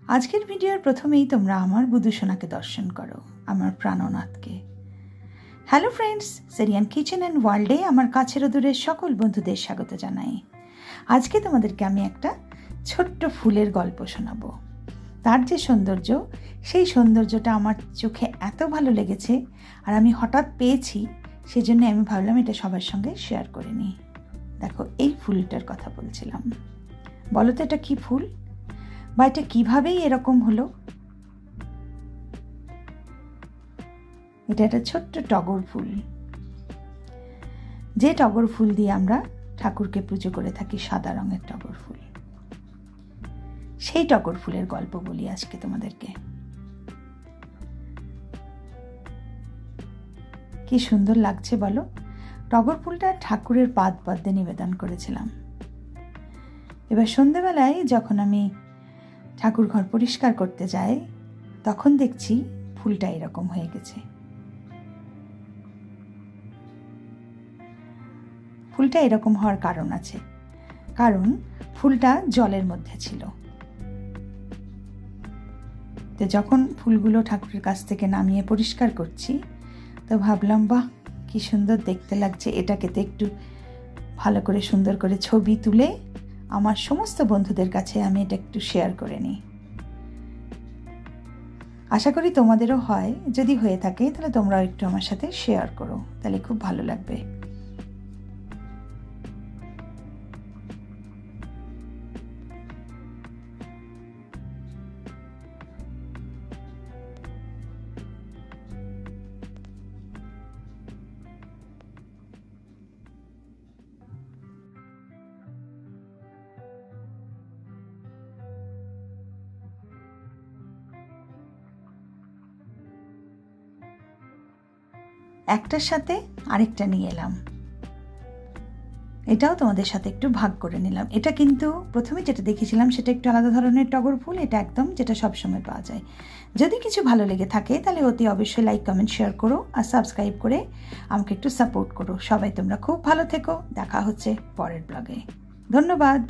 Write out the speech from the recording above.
আজকের ভিডিওর প্রথমেই তোমরা আমার বুধুসোনাকে দর্শন করো, আমার প্রাণনাথকে। হ্যালো ফ্রেন্ডস, সেরিয়ান কিচেন অ্যান্ড ওয়ার্ল্ডে আমার কাছের দূরের সকল বন্ধুদের স্বাগত জানাই। আজকে তোমাদেরকে আমি একটা ছোট্ট ফুলের গল্প শোনাবো। তার যে সৌন্দর্য, সেই সৌন্দর্যটা আমার চোখে এত ভালো লেগেছে আর আমি হঠাৎ পেয়েছি, সেজন্য আমি ভাবলাম এটা সবার সঙ্গে শেয়ার করে নিই। দেখো, এই ফুলটার কথা বলছিলাম। বলো তো এটা কি ফুল, বা এটা কীভাবেই এরকম হলো? এটা একটা ছোট্ট টগর ফুল, যে টগর ফুল দিয়ে আমরা ঠাকুরকে পুজো করে থাকি, সাদা রঙের টগর ফুল। সেই টগর ফুলের গল্প বলি আজকে তোমাদেরকে। কি সুন্দর লাগছে বলো। টগর ফুলটা ঠাকুরের পাদ পদ্মে নিবেদন করেছিলাম। এবার সন্ধেবেলায় যখন আমি ঠাকুর ঘর পরিষ্কার করতে যাই, তখন দেখছি ফুলটা এরকম হয়ে গেছে। ফুলটা এরকম হওয়ার কারণ আছে, কারণ ফুলটা জলের মধ্যে ছিল। তো যখন ফুলগুলো ঠাকুরের কাছ থেকে নামিয়ে পরিষ্কার করছি, তো ভাবলাম বাহ, কি সুন্দর দেখতে লাগছে। এটাকে তো একটু ভালো করে সুন্দর করে ছবি তুলে আমার সমস্ত বন্ধুদের কাছে আমি এটা একটু শেয়ার করে নিই। আশা করি তোমাদেরও হয়। যদি হয়ে থাকে তাহলে তোমরাও একটু আমার সাথে শেয়ার করো, তাহলে খুব ভালো লাগবে। একটার সাথে আরেকটা নিয়ে এলাম, এটাও তোমাদের সাথে একটু ভাগ করে নিলাম। এটা কিন্তু প্রথমে যেটা দেখেছিলাম সেটা একটু আলাদা ধরনের টগর ফুল, এটা একদম যেটা সবসময় পাওয়া যায়। যদি কিছু ভালো লেগে থাকে তাহলে অতি অবশ্যই লাইক, কমেন্ট, শেয়ার করো আর সাবস্ক্রাইব করে আমাকে একটু সাপোর্ট করো। সবাই তোমরা খুব ভালো থেকো। দেখা হচ্ছে পরের ব্লগে। ধন্যবাদ।